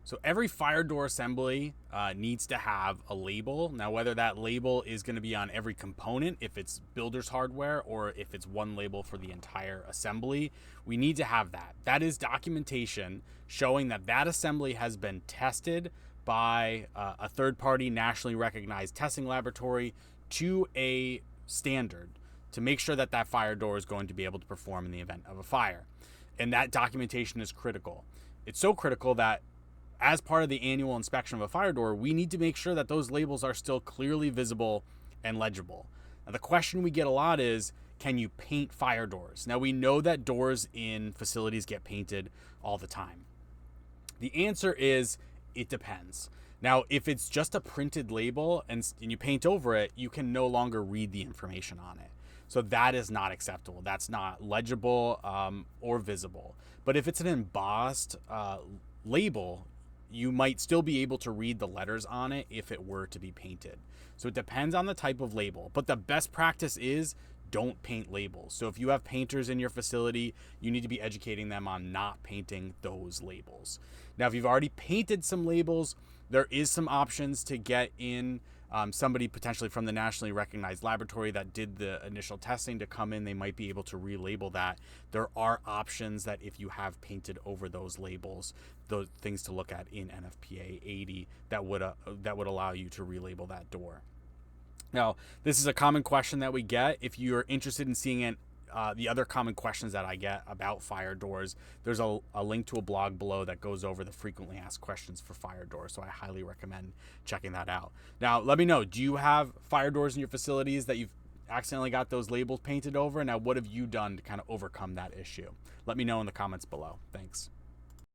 So every fire door assembly needs to have a label. Now, whether that label is going to be on every component, if it's builder's hardware, or if it's one label for the entire assembly, we need to have that. That is documentation showing that that assembly has been tested by a third-party nationally recognized testing laboratory to a standard to make sure that that fire door is going to be able to perform in the event of a fire. And that documentation is critical. It's so critical that as part of the annual inspection of a fire door, we need to make sure that those labels are still clearly visible and legible. Now, the question we get a lot is, can you paint fire doors? Now, we know that doors in facilities get painted all the time. The answer is, it depends. Now, if it's just a printed label and you paint over it, you can no longer read the information on it. So that is not acceptable. That's not legible or visible. But if it's an embossed label, you might still be able to read the letters on it if it were to be painted. So it depends on the type of label. But the best practice is don't paint labels. So if you have painters in your facility, you need to be educating them on not painting those labels. Now, if you've already painted some labels, there is some options to get in somebody potentially from the nationally recognized laboratory that did the initial testing to come in. They might be able to relabel that. There are options that if you have painted over those labels, those things to look at in NFPA 80 that would allow you to relabel that door. Now, this is a common question that we get. If you're interested in seeing the other common questions that I get about fire doors, there's a link to a blog below that goes over the frequently asked questions for fire doors. So I highly recommend checking that out. Now, let me know, do you have fire doors in your facilities that you've accidentally got those labels painted over? Now, what have you done to kind of overcome that issue? Let me know in the comments below. Thanks.